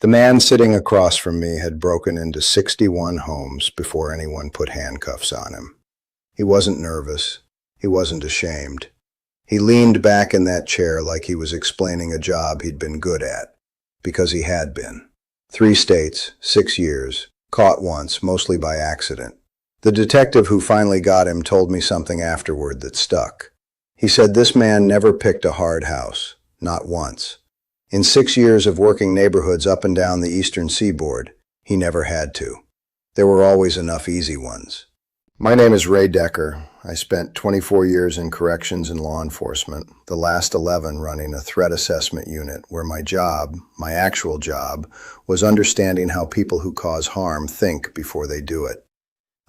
The man sitting across from me had broken into 61 homes before anyone put handcuffs on him. He wasn't nervous. He wasn't ashamed. He leaned back in that chair like he was explaining a job he'd been good at, because he had been. 3 states, 6 years, caught once, mostly by accident. The detective who finally got him told me something afterward that stuck. He said this man never picked a hard house, not once. In 6 years of working neighborhoods up and down the eastern seaboard, he never had to. There were always enough easy ones. My name is Ray Decker. I spent 24 years in corrections and law enforcement, the last 11 running a threat assessment unit where my job, my actual job, was understanding how people who cause harm think before they do it.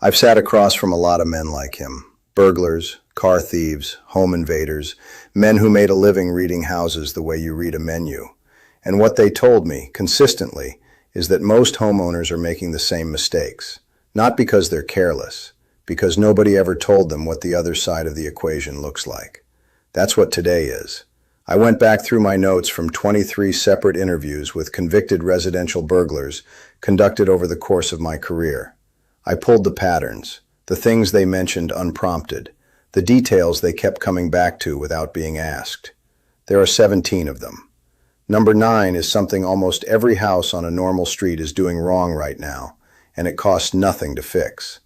I've sat across from a lot of men like him, burglars, car thieves, home invaders, men who made a living reading houses the way you read a menu. And what they told me, consistently, is that most homeowners are making the same mistakes. Not because they're careless, because nobody ever told them what the other side of the equation looks like. That's what today is. I went back through my notes from 23 separate interviews with convicted residential burglars conducted over the course of my career. I pulled the patterns, the things they mentioned unprompted, the details they kept coming back to without being asked. There are 17 of them. Number 9 is something almost every house on a normal street is doing wrong right now, and it costs nothing to fix.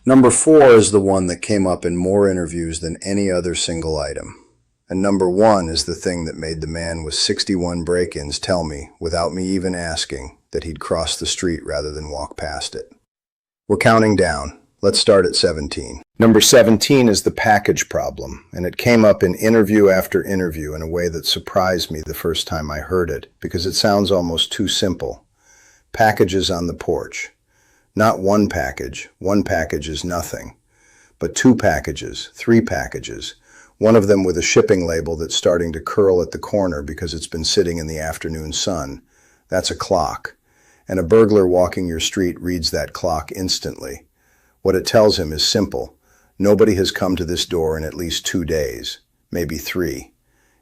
Number 4 is the one that came up in more interviews than any other single item. And number 1 is the thing that made the man with 61 break-ins tell me, without me even asking, that he'd cross the street rather than walk past it. We're counting down. Let's start at 17. Number 17 is the package problem, and it came up in interview after interview in a way that surprised me the first time I heard it, because it sounds almost too simple. Packages on the porch. Not one package is nothing, but 2 packages, 3 packages, one of them with a shipping label that's starting to curl at the corner because it's been sitting in the afternoon sun. That's a clock, and a burglar walking your street reads that clock instantly. What it tells him is simple. Nobody has come to this door in at least 2 days, maybe 3.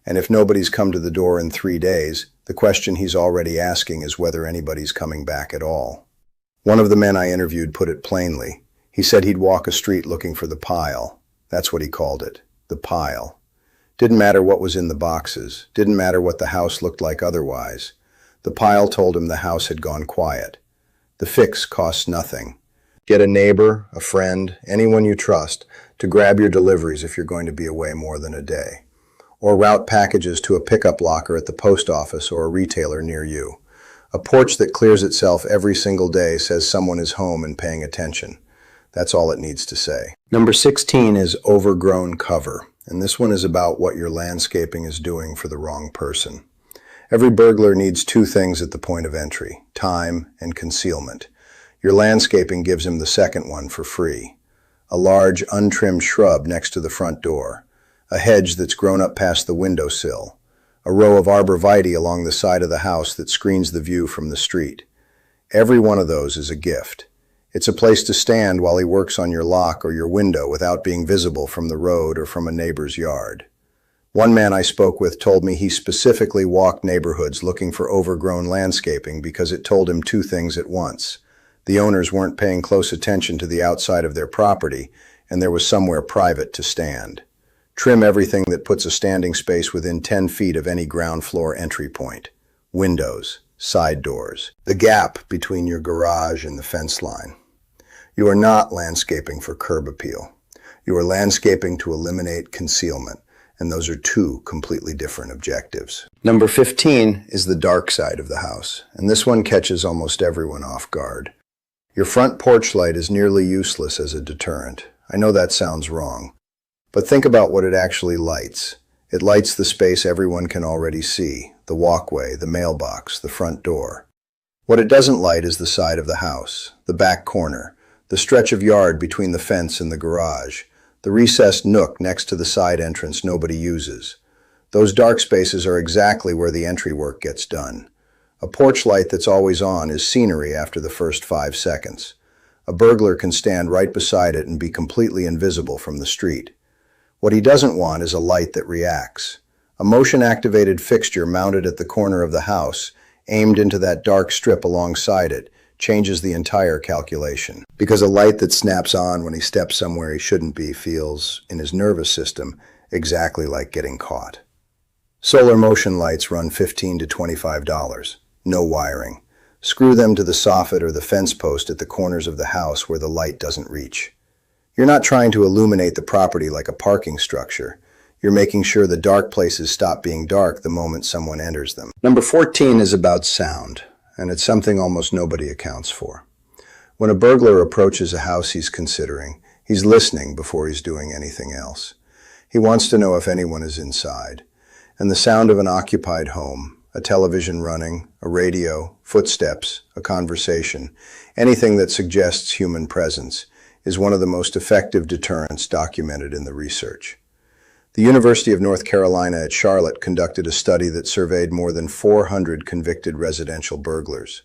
And if nobody's come to the door in 3 days, the question he's already asking is whether anybody's coming back at all. One of the men I interviewed put it plainly. He said he'd walk a street looking for the pile. That's what he called it, the pile. Didn't matter what was in the boxes. Didn't matter what the house looked like otherwise. The pile told him the house had gone quiet. The fix costs nothing. Get a neighbor, a friend, anyone you trust to grab your deliveries if you're going to be away more than a day. Or route packages to a pickup locker at the post office or a retailer near you. A porch that clears itself every single day says someone is home and paying attention. That's all it needs to say. Number 16 is overgrown cover, and this one is about what your landscaping is doing for the wrong person. Every burglar needs 2 things at the point of entry, time and concealment. Your landscaping gives him the second one for free. A large, untrimmed shrub next to the front door. A hedge that's grown up past the windowsill. A row of arborvitae along the side of the house that screens the view from the street. Every one of those is a gift. It's a place to stand while he works on your lock or your window without being visible from the road or from a neighbor's yard. One man I spoke with told me he specifically walked neighborhoods looking for overgrown landscaping because it told him 2 things at once. The owners weren't paying close attention to the outside of their property, and there was somewhere private to stand. Trim everything that puts a standing space within 10 feet of any ground floor entry point. Windows, side doors, the gap between your garage and the fence line. You are not landscaping for curb appeal. You are landscaping to eliminate concealment, and those are 2 completely different objectives. Number 15 is the dark side of the house, and this one catches almost everyone off guard. Your front porch light is nearly useless as a deterrent. I know that sounds wrong. But think about what it actually lights. It lights the space everyone can already see, the walkway, the mailbox, the front door. What it doesn't light is the side of the house, the back corner, the stretch of yard between the fence and the garage, the recessed nook next to the side entrance nobody uses. Those dark spaces are exactly where the entry work gets done. A porch light that's always on is scenery after the first 5 seconds. A burglar can stand right beside it and be completely invisible from the street. What he doesn't want is a light that reacts. A motion-activated fixture mounted at the corner of the house aimed into that dark strip alongside it, changes the entire calculation. Because a light that snaps on when he steps somewhere he shouldn't be feels, in his nervous system, exactly like getting caught. Solar motion lights run $15 to $25. No wiring. Screw them to the soffit or the fence post at the corners of the house where the light doesn't reach. You're not trying to illuminate the property like a parking structure. You're making sure the dark places stop being dark the moment someone enters them. Number 14 is about sound, and it's something almost nobody accounts for. When a burglar approaches a house he's considering, he's listening before he's doing anything else. He wants to know if anyone is inside. And the sound of an occupied home, a television running, a radio, footsteps, a conversation, anything that suggests human presence, is one of the most effective deterrents documented in the research. The University of North Carolina at Charlotte conducted a study that surveyed more than 400 convicted residential burglars.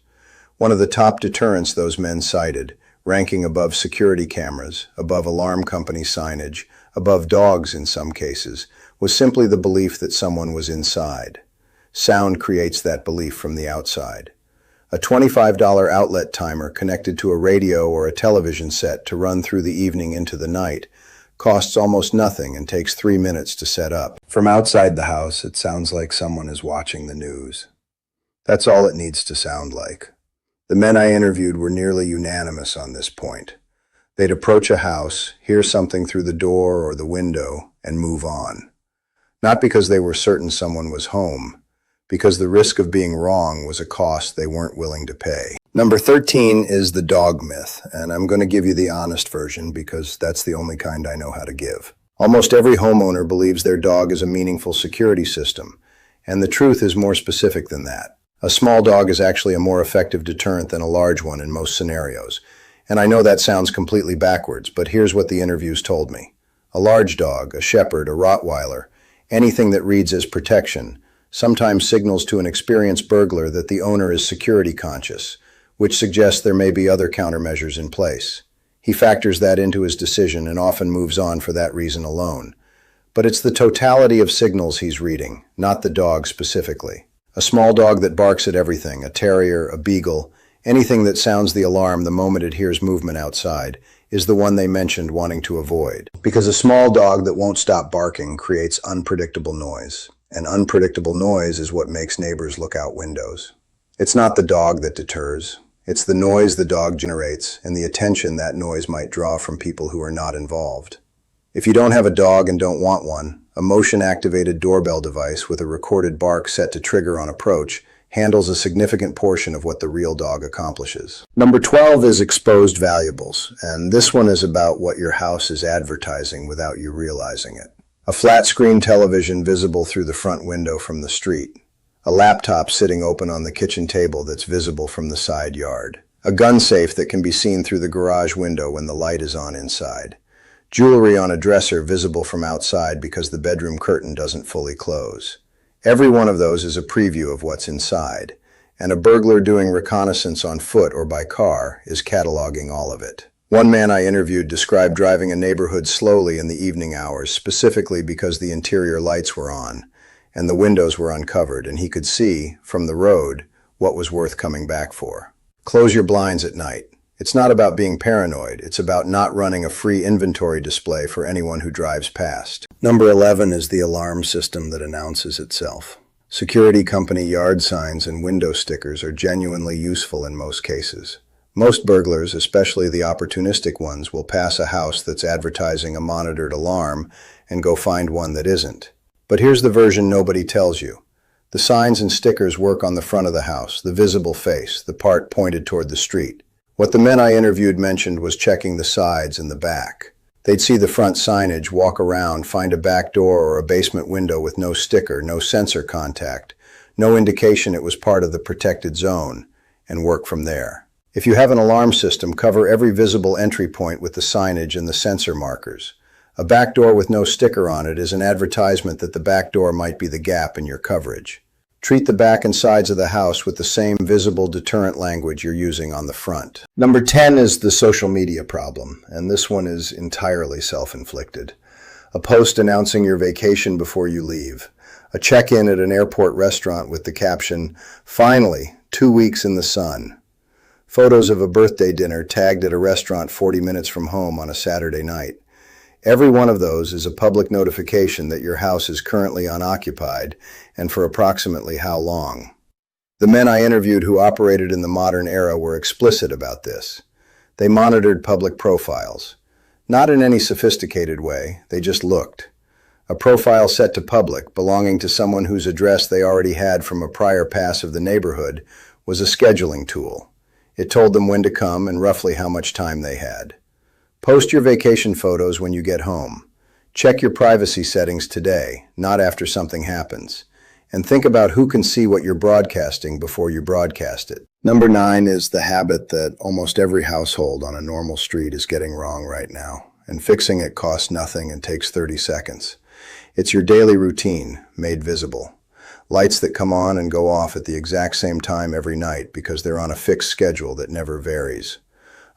One of the top deterrents those men cited, ranking above security cameras, above alarm company signage, above dogs in some cases, was simply the belief that someone was inside. Sound creates that belief from the outside. A $25 outlet timer connected to a radio or a television set to run through the evening into the night costs almost nothing and takes 3 minutes to set up. From outside the house, it sounds like someone is watching the news. That's all it needs to sound like. The men I interviewed were nearly unanimous on this point. They'd approach a house, hear something through the door or the window, and move on. Not because they were certain someone was home, because the risk of being wrong was a cost they weren't willing to pay. Number 13 is the dog myth, and I'm going to give you the honest version because that's the only kind I know how to give. Almost every homeowner believes their dog is a meaningful security system, and the truth is more specific than that. A small dog is actually a more effective deterrent than a large one in most scenarios. And I know that sounds completely backwards, but here's what the interviews told me. A large dog, a shepherd, a Rottweiler, anything that reads as protection, sometimes signals to an experienced burglar that the owner is security conscious, which suggests there may be other countermeasures in place. He factors that into his decision and often moves on for that reason alone. But it's the totality of signals he's reading, not the dog specifically. A small dog that barks at everything, a terrier, a beagle, anything that sounds the alarm the moment it hears movement outside, is the one they mentioned wanting to avoid. Because a small dog that won't stop barking creates unpredictable noise. And unpredictable noise is what makes neighbors look out windows. It's not the dog that deters. It's the noise the dog generates and the attention that noise might draw from people who are not involved. If you don't have a dog and don't want one, a motion-activated doorbell device with a recorded bark set to trigger on approach handles a significant portion of what the real dog accomplishes. Number 12 is exposed valuables, and this one is about what your house is advertising without you realizing it. A flat-screen television visible through the front window from the street. A laptop sitting open on the kitchen table that's visible from the side yard. A gun safe that can be seen through the garage window when the light is on inside. Jewelry on a dresser visible from outside because the bedroom curtain doesn't fully close. Every one of those is a preview of what's inside, and a burglar doing reconnaissance on foot or by car is cataloging all of it. One man I interviewed described driving a neighborhood slowly in the evening hours, specifically because the interior lights were on, and the windows were uncovered, and he could see, from the road, what was worth coming back for. Close your blinds at night. It's not about being paranoid. It's about not running a free inventory display for anyone who drives past. Number 11 is the alarm system that announces itself. Security company yard signs and window stickers are genuinely useful in most cases. Most burglars, especially the opportunistic ones, will pass a house that's advertising a monitored alarm and go find one that isn't. But here's the version nobody tells you. The signs and stickers work on the front of the house, the visible face, the part pointed toward the street. What the men I interviewed mentioned was checking the sides and the back. They'd see the front signage, walk around, find a back door or a basement window with no sticker, no sensor contact, no indication it was part of the protected zone, and work from there. If you have an alarm system, cover every visible entry point with the signage and the sensor markers. A back door with no sticker on it is an advertisement that the back door might be the gap in your coverage. Treat the back and sides of the house with the same visible deterrent language you're using on the front. Number 10 is the social media problem, and this one is entirely self-inflicted. A post announcing your vacation before you leave. A check-in at an airport restaurant with the caption, "Finally, 2 weeks in the sun. Photos of a birthday dinner tagged at a restaurant 40 minutes from home on a Saturday night. Every one of those is a public notification that your house is currently unoccupied and for approximately how long. The men I interviewed who operated in the modern era were explicit about this. They monitored public profiles. Not in any sophisticated way, they just looked. A profile set to public, belonging to someone whose address they already had from a prior pass of the neighborhood, was a scheduling tool. It told them when to come and roughly how much time they had. Post your vacation photos when you get home. Check your privacy settings today, not after something happens. And think about who can see what you're broadcasting before you broadcast it. Number 9 is the habit that almost every household on a normal street is getting wrong right now, and fixing it costs nothing and takes 30 seconds. It's your daily routine, made visible. Lights that come on and go off at the exact same time every night because they're on a fixed schedule that never varies.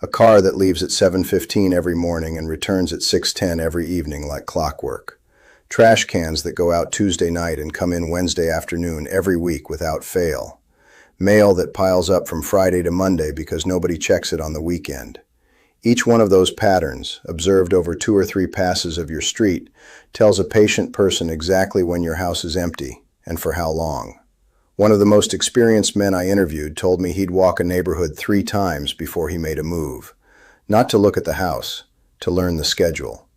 A car that leaves at 7:15 every morning and returns at 6:10 every evening like clockwork. Trash cans that go out Tuesday night and come in Wednesday afternoon every week without fail. Mail that piles up from Friday to Monday because nobody checks it on the weekend. Each one of those patterns, observed over 2 or 3 passes of your street, tells a patient person exactly when your house is empty and for how long. One of the most experienced men I interviewed told me he'd walk a neighborhood 3 times before he made a move. Not to look at the house, to learn the schedule.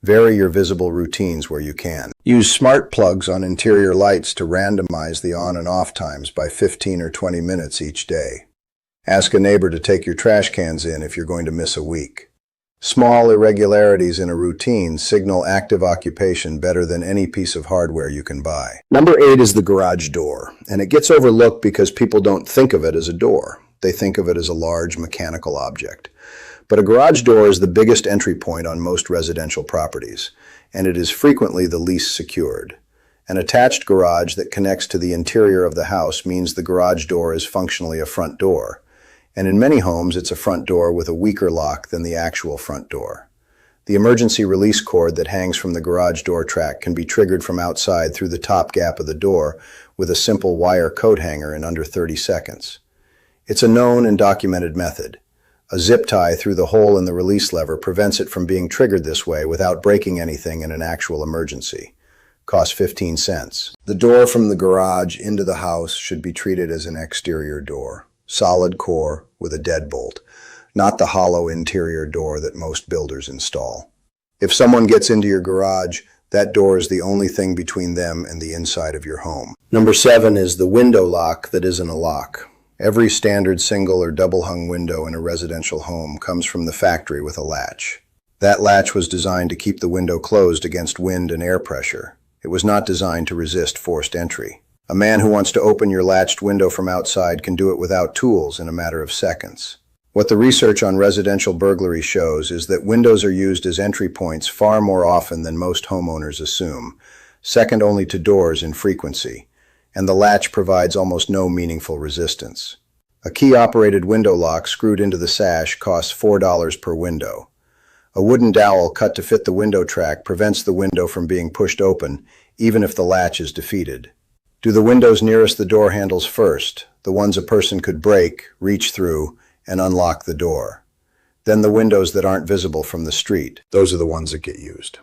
Vary your visible routines where you can. Use smart plugs on interior lights to randomize the on and off times by 15 or 20 minutes each day. Ask a neighbor to take your trash cans in if you're going to miss a week. Small irregularities in a routine signal active occupation better than any piece of hardware you can buy. Number 8 is the garage door, and it gets overlooked because people don't think of it as a door. They think of it as a large mechanical object. But a garage door is the biggest entry point on most residential properties, and it is frequently the least secured. An attached garage that connects to the interior of the house means the garage door is functionally a front door. And in many homes, it's a front door with a weaker lock than the actual front door. The emergency release cord that hangs from the garage door track can be triggered from outside through the top gap of the door with a simple wire coat hanger in under 30 seconds. It's a known and documented method. A zip tie through the hole in the release lever prevents it from being triggered this way without breaking anything in an actual emergency. Costs 15 cents. The door from the garage into the house should be treated as an exterior door. Solid core with a deadbolt, not the hollow interior door that most builders install. If someone gets into your garage, that door is the only thing between them and the inside of your home. Number 7 is the window lock that isn't a lock. Every standard single or double-hung window in a residential home comes from the factory with a latch. That latch was designed to keep the window closed against wind and air pressure. It was not designed to resist forced entry. A man who wants to open your latched window from outside can do it without tools in a matter of seconds. What the research on residential burglary shows is that windows are used as entry points far more often than most homeowners assume, second only to doors in frequency, and the latch provides almost no meaningful resistance. A key-operated window lock screwed into the sash costs $4 per window. A wooden dowel cut to fit the window track prevents the window from being pushed open, even if the latch is defeated. Do the windows nearest the door handles first, the ones a person could break, reach through, and unlock the door. Then the windows that aren't visible from the street. Those are the ones that get used.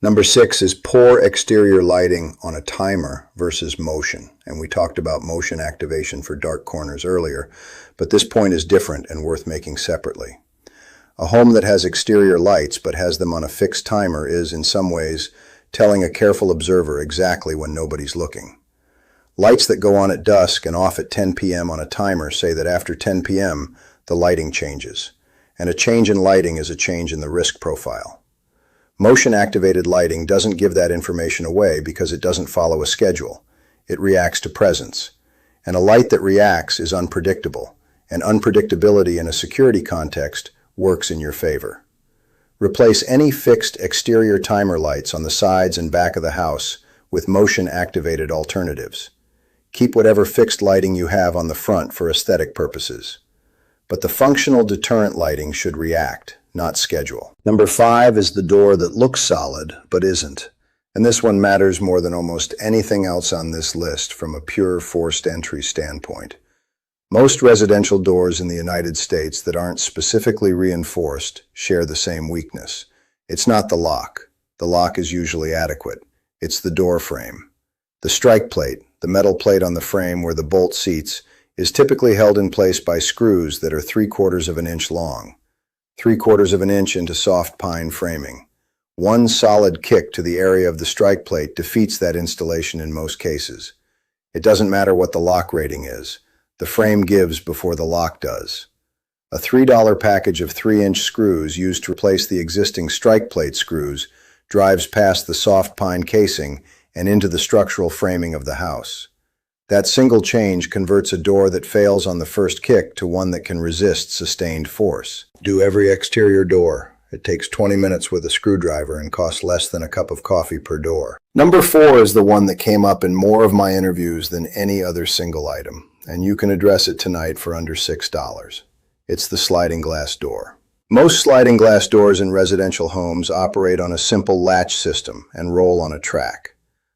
Number 6 is poor exterior lighting on a timer versus motion. And we talked about motion activation for dark corners earlier, but this point is different and worth making separately. A home that has exterior lights but has them on a fixed timer is, in some ways, telling a careful observer exactly when nobody's looking. Lights that go on at dusk and off at 10 p.m. on a timer say that after 10 p.m., the lighting changes, and a change in lighting is a change in the risk profile. Motion-activated lighting doesn't give that information away because it doesn't follow a schedule. It reacts to presence. And a light that reacts is unpredictable, and unpredictability in a security context works in your favor. Replace any fixed exterior timer lights on the sides and back of the house with motion-activated alternatives. Keep whatever fixed lighting you have on the front for aesthetic purposes. But the functional deterrent lighting should react, not schedule. Number 5 is the door that looks solid, but isn't. And this one matters more than almost anything else on this list from a pure forced entry standpoint. Most residential doors in the United States that aren't specifically reinforced share the same weakness. It's not the lock. The lock is usually adequate. It's the door frame. The strike plate, the metal plate on the frame where the bolt seats, is typically held in place by screws that are 3/4 of an inch long, 3/4 of an inch into soft pine framing. One solid kick to the area of the strike plate defeats that installation in most cases. It doesn't matter what the lock rating is. The frame gives before the lock does. A $3 package of 3-inch screws used to replace the existing strike plate screws drives past the soft pine casing and into the structural framing of the house. That single change converts a door that fails on the first kick to one that can resist sustained force. Do every exterior door. It takes 20 minutes with a screwdriver and costs less than a cup of coffee per door. Number 4 is the one that came up in more of my interviews than any other single item, and you can address it tonight for under $6. It's the sliding glass door. Most sliding glass doors in residential homes operate on a simple latch system and roll on a track.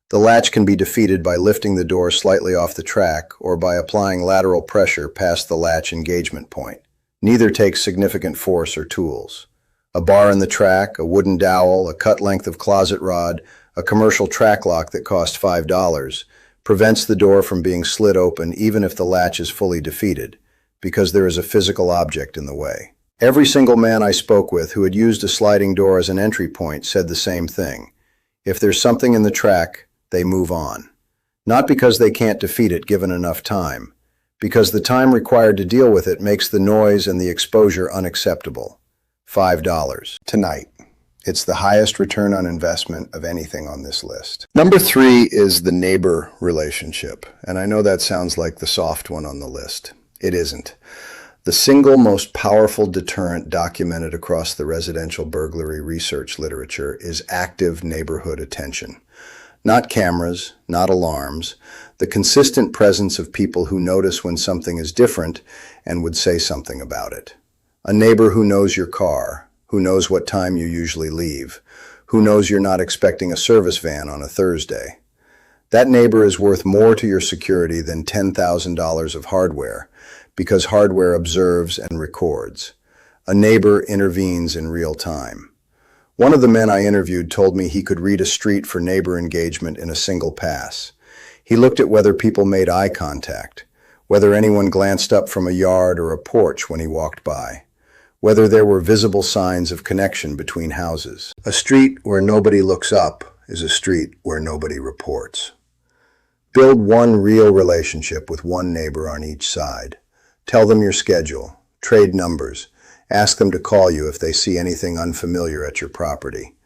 The latch can be defeated by lifting the door slightly off the track or by applying lateral pressure past the latch engagement point. Neither takes significant force or tools. A bar in the track, a wooden dowel, a cut length of closet rod, a commercial track lock that cost $5 prevents the door from being slid open even if the latch is fully defeated, because there is a physical object in the way. Every single man I spoke with who had used a sliding door as an entry point said the same thing. If there's something in the track, they move on. Not because they can't defeat it given enough time, because the time required to deal with it makes the noise and the exposure unacceptable. $5. Tonight. It's the highest return on investment of anything on this list. Number 3 is the neighbor relationship, and I know that sounds like the soft one on the list. It isn't. The single most powerful deterrent documented across the residential burglary research literature is active neighborhood attention. Not cameras, not alarms, the consistent presence of people who notice when something is different and would say something about it. A neighbor who knows your car, who knows what time you usually leave, who knows you're not expecting a service van on a Thursday. That neighbor is worth more to your security than $10,000 of hardware, because hardware observes and records. A neighbor intervenes in real time. One of the men I interviewed told me he could read a street for neighbor engagement in a single pass. He looked at whether people made eye contact, whether anyone glanced up from a yard or a porch when he walked by, whether there were visible signs of connection between houses. A street where nobody looks up is a street where nobody reports. Build one real relationship with one neighbor on each side. Tell them your schedule, trade numbers, ask them to call you if they see anything unfamiliar at your property.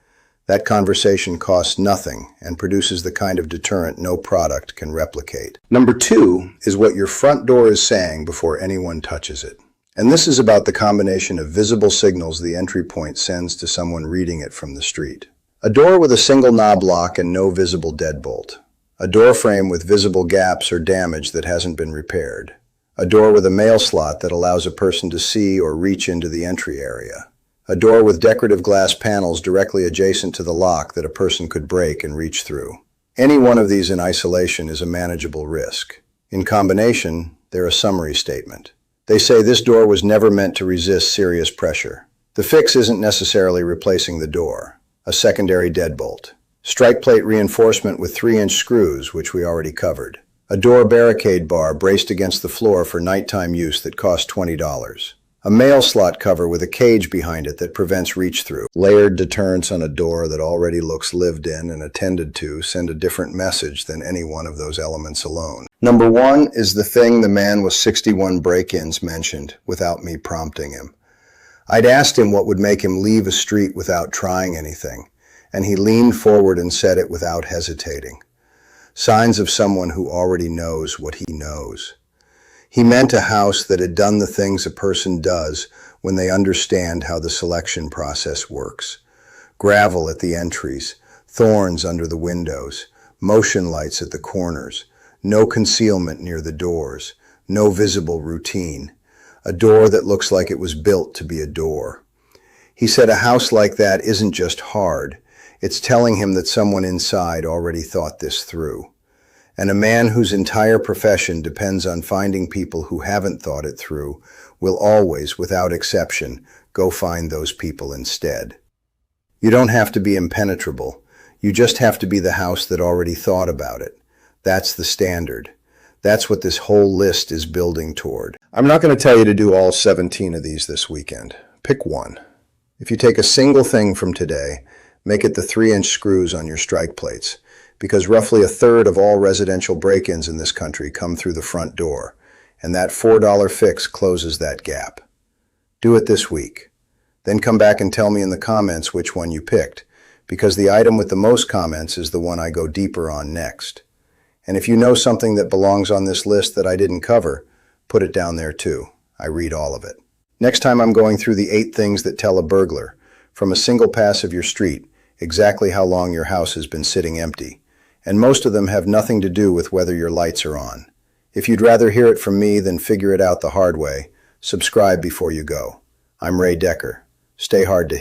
That conversation costs nothing and produces the kind of deterrent no product can replicate. Number 2 is what your front door is saying before anyone touches it. And this is about the combination of visible signals the entry point sends to someone reading it from the street. A door with a single knob lock and no visible deadbolt. A door frame with visible gaps or damage that hasn't been repaired. A door with a mail slot that allows a person to see or reach into the entry area. A door with decorative glass panels directly adjacent to the lock that a person could break and reach through. Any one of these in isolation is a manageable risk. In combination, they're a summary statement. They say this door was never meant to resist serious pressure. The fix isn't necessarily replacing the door. A secondary deadbolt. Strike plate reinforcement with 3-inch screws, which we already covered. A door barricade bar braced against the floor for nighttime use that cost $20. A mail slot cover with a cage behind it that prevents reach-through. Layered deterrents on a door that already looks lived in and attended to send a different message than any one of those elements alone. Number 1 is the thing the man with 61 break-ins mentioned without me prompting him. I'd asked him what would make him leave a street without trying anything, and he leaned forward and said it without hesitating. Signs of someone who already knows what he knows. He meant a house that had done the things a person does when they understand how the selection process works. Gravel at the entries, thorns under the windows, motion lights at the corners, no concealment near the doors, no visible routine. A door that looks like it was built to be a door. He said a house like that isn't just hard. It's telling him that someone inside already thought this through. And a man whose entire profession depends on finding people who haven't thought it through will always, without exception, go find those people instead. You don't have to be impenetrable. You just have to be the house that already thought about it. That's the standard. That's what this whole list is building toward. I'm not going to tell you to do all 17 of these this weekend. Pick one. If you take a single thing from today, make it the 3-inch screws on your strike plates, because roughly a third of all residential break-ins in this country come through the front door, and that $4 fix closes that gap. Do it this week. Then come back and tell me in the comments which one you picked, because the item with the most comments is the one I go deeper on next. And if you know something that belongs on this list that I didn't cover, put it down there too. I read all of it. Next time I'm going through the 8 things that tell a burglar, from a single pass of your street, exactly how long your house has been sitting empty. And most of them have nothing to do with whether your lights are on. If you'd rather hear it from me than figure it out the hard way, subscribe before you go. I'm Ray Decker. Stay hard to hit.